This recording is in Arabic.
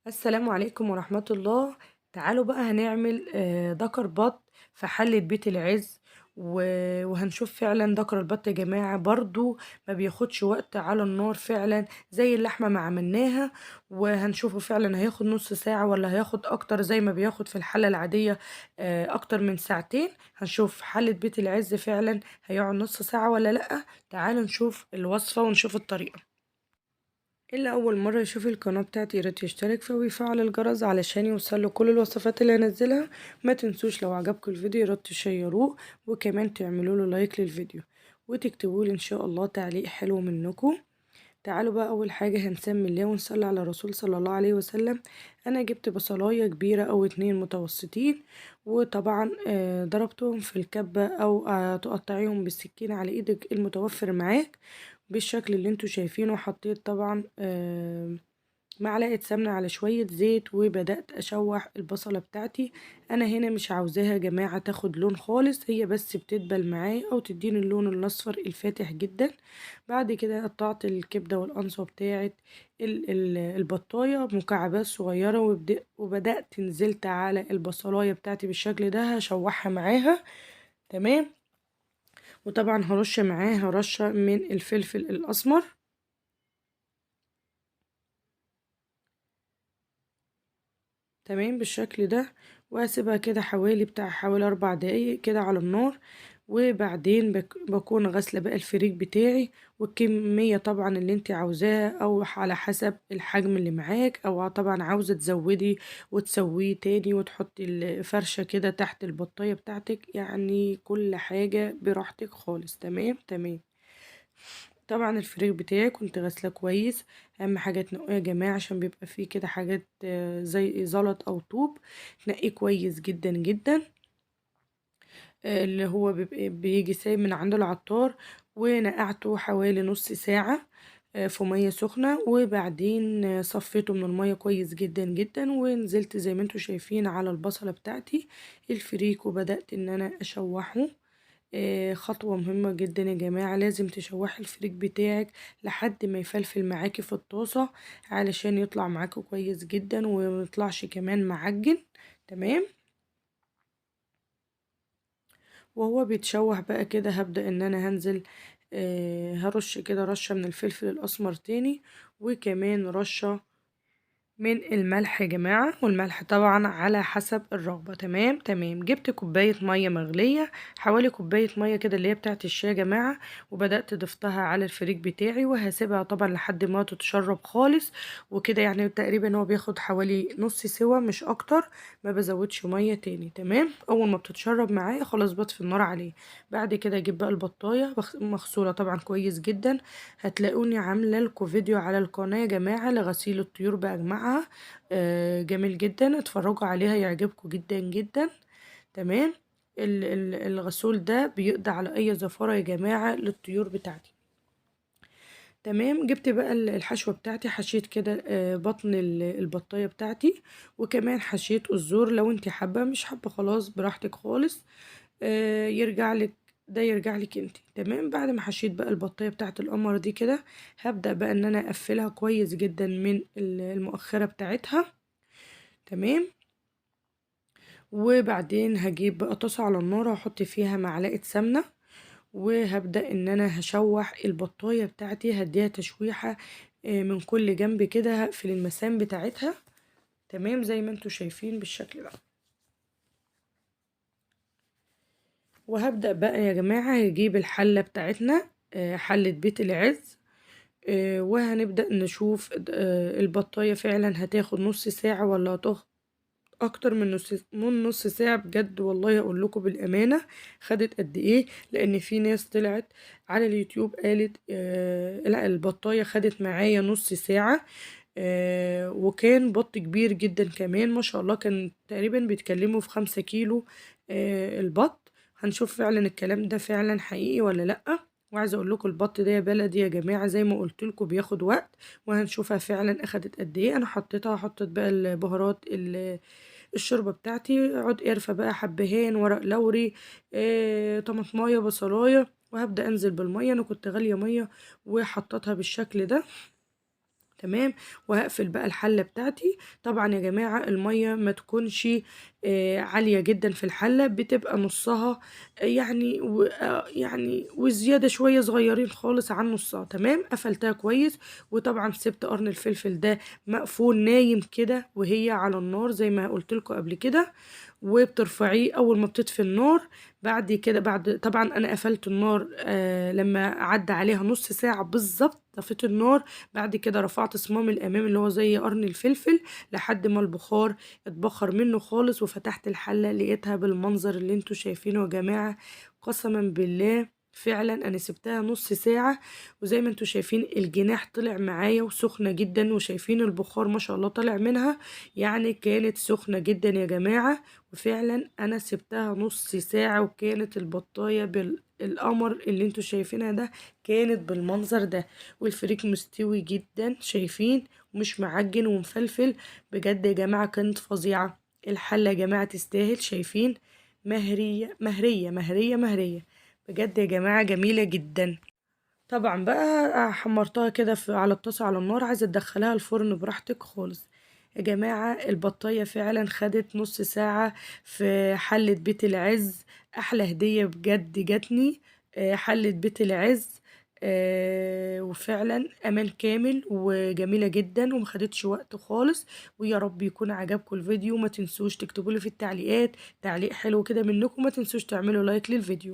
السلام عليكم ورحمة الله. تعالوا بقى هنعمل دكر بط في حلة بيت العز. وهنشوف فعلا دكر البط يا جماعة برضو ما بياخدش وقت على النار فعلا زي اللحمة ما عملناها. وهنشوفه فعلا هياخد نص ساعة ولا هياخد اكتر زي ما بياخد في الحلة العادية، اكتر من ساعتين. هنشوف حلة بيت العز فعلا هيقعد نص ساعة ولا لأ. تعالوا نشوف الوصفة ونشوف الطريقة. اللي أول مرة يشوف القناة بتاعتي ياريت يشترك فيها ويفعل الجرس علشان يوصله كل الوصفات اللي هنزلها. ما تنسوش لو عجبكم الفيديو ياريت تشيروه وكمان تعملوا له لايك للفيديو وتكتبوا لي ان شاء الله تعليق حلو منكم. تعالوا بقى اول حاجة هنسمي الله ونصلي على الرسول صلى الله عليه وسلم. انا جبت بصلاية كبيرة او اتنين متوسطين، وطبعا ضربتهم في الكبة او تقطعيهم بالسكينة على ايدك المتوفر معاك بالشكل اللي انتوا شايفينه. حطيت طبعا معلقة سمنة على شوية زيت وبدأت أشوح البصلة بتاعتي. أنا هنا مش عاوزاها يا جماعة تاخد لون خالص، هي بس بتدبل معايا أو تديني اللون الأصفر الفاتح جدا. بعد كده قطعت الكبدة والقنصة بتاعت البطاية مكعبات صغيرة وبدأت نزلت على البصلاية بتاعتي بالشكل ده هشوحها معاها. تمام. وطبعا هرش معاها رشة من الفلفل الأسمر. تمام بالشكل ده. واسيبها كده حوالي حوالي 4 دقايق كده على النار. وبعدين بكون غاسله بقى الفريك بتاعي والكميه طبعا اللي انت عاوزاها او على حسب الحجم اللي معاك، او طبعا عاوزه تزودي وتسويه تاني وتحطي الفرشه كده تحت البطايه بتاعتك، يعني كل حاجه براحتك خالص. تمام تمام. طبعا الفريك بتاعي كنت غاسلاه كويس. اهم حاجه تنقيه يا جماعه عشان بيبقى فيه كده حاجات زي زلط او طوب. تنقيه كويس جدا جدا. اللي هو بيبقى بيجي سايب من عند العطار. ونقعته حوالي نص ساعه في ميه سخنه، وبعدين صفيته من الميه كويس جدا جدا ونزلت زي ما انتوا شايفين على البصله بتاعتي الفريك وبدات ان انا اشوحه. خطوة مهمة جدا يا جماعة، لازم تشوحي الفريك بتاعك لحد ما يفلفل معاكي في الطاسة علشان يطلع معاكي كويس جدا وميطلعش كمان معجن. تمام. وهو بيتشوح بقى كده هبدأ ان انا هنزل، هرش كده رشة من الفلفل الاسمر تاني وكمان رشة من الملح يا جماعة، والملح طبعا على حسب الرغبة. تمام تمام. جبت كوباية مية مغلية، حوالي كوباية مية كده اللي هي بتاعت الشاي يا جماعة، وبدأت ضفتها على الفريك بتاعي وهسيبها طبعا لحد ما تتشرب خالص. وكده يعني تقريبا هو بياخد حوالي نص سوا مش اكتر. ما بزودش مية تاني. تمام. اول ما بتتشرب معايا خلاص بطفي النار عليه. بعد كده اجيب بقى البطاية مغسولة طبعا كويس جدا. هتلاقوني عاملة لكم فيديو على القناة يا جماعة لغسيل الطيور بأجمعها. جميل جدا، اتفرجوا عليها يعجبكم جدا جدا. تمام. الغسول ده بيقضي على اي زفارة يا جماعة للطيور بتاعتي. تمام. جبت بقى الحشوة بتاعتي، حشيت كده بطن البطاية بتاعتي، وكمان حشيت الزور لو انت حابة، مش حابة خلاص براحتك خالص. يرجع لك، ده يرجع لك انت. تمام. بعد ما حشيت بقى البطايه بتاعت القمر دي كده هبدأ بقى ان انا اقفلها كويس جدا من المؤخرة بتاعتها. تمام. وبعدين هجيب بقى طاسة على النار واحط فيها معلقة سمنة، وهبدأ ان انا هشوح البطايه بتاعتي هديها تشويحة من كل جنب كده، هقفل المسام بتاعتها. تمام زي ما انتوا شايفين بالشكل ده. وهبدأ بقى يا جماعة هجيب الحلة بتاعتنا، حلة بيت العز. وهنبدأ نشوف البطاية فعلا هتاخد نص ساعة ولا هتاخد اكتر من نص ساعة. بجد والله اقول لكم بالامانة خدت قد ايه، لان في ناس طلعت على اليوتيوب قالت لا البطاية خدت معايا نص ساعة. وكان بط كبير جدا كمان ما شاء الله، كان تقريبا بيتكلموا في 5 كيلو البط. هنشوف فعلا الكلام ده فعلا حقيقي ولا لأ. وعايزه اقول لكم البط ده يا بلدي يا جماعه زي ما قلت لكم بياخد وقت، وهنشوفها فعلا اخدت قد ايه. انا حطيت بقى البهارات الشوربه بتاعتي، عود قرفه بقى، حبهان، ورق لوري، طماطمايه، بصلايه، وهبدا انزل بالميه. انا كنت غاليه ميه وحطيتها بالشكل ده. تمام. وهقفل بقى الحلة بتاعتي. طبعا يا جماعة المية ما تكونش عالية جدا في الحلة، بتبقى نصها يعني يعني وزيادة شوية صغيرين خالص عن نصها. تمام. قفلتها كويس. وطبعا سبت قرن الفلفل ده مقفول نايم كده وهي على النار زي ما قلت لكم قبل كده. وبترفعيه اول ما بتطفي النار. بعد كده بعد طبعا انا قفلت النار لما عدى عليها نص ساعة بالظبط طفيت النار. بعد كده رفعت صمام الامام اللي هو زي قرن الفلفل لحد ما البخار اتبخر منه خالص، وفتحت الحلة لقيتها بالمنظر اللي انتوا شايفينه يا جماعة. قسما بالله فعلا انا سبتها نص ساعة، وزي ما انتوا شايفين الجناح طلع معايا وسخنة جدا، وشايفين البخار ما شاء الله طلع منها. يعني كانت سخنة جدا يا جماعة. وفعلا انا سبتها نص ساعة وكانت البطاية بالقمر اللي انتوا شايفينها ده، كانت بالمنظر ده. والفريك مستوي جدا شايفين، ومش معجن ومفلفل. بجد يا جماعة كانت فظيعة. الحلة يا جماعة تستاهل. شايفين مهرية مهرية مهرية مهرية. بجد يا جماعة جميلة جدا. طبعا بقى حمرتها كده على الطاسة على النار. عايزة تدخلها الفرن براحتك خالص. يا جماعة البطاية فعلا خدت نص ساعة في حلة بيت العز. أحلى هدية بجد جاتني حلة بيت العز. وفعلا أمان كامل وجميلة جدا ومخدتش وقت خالص. ويا رب يكون عجبكم الفيديو. ما تنسوش تكتبولي في التعليقات تعليق حلو كده منكم. ما تنسوش تعملوا لايك للفيديو.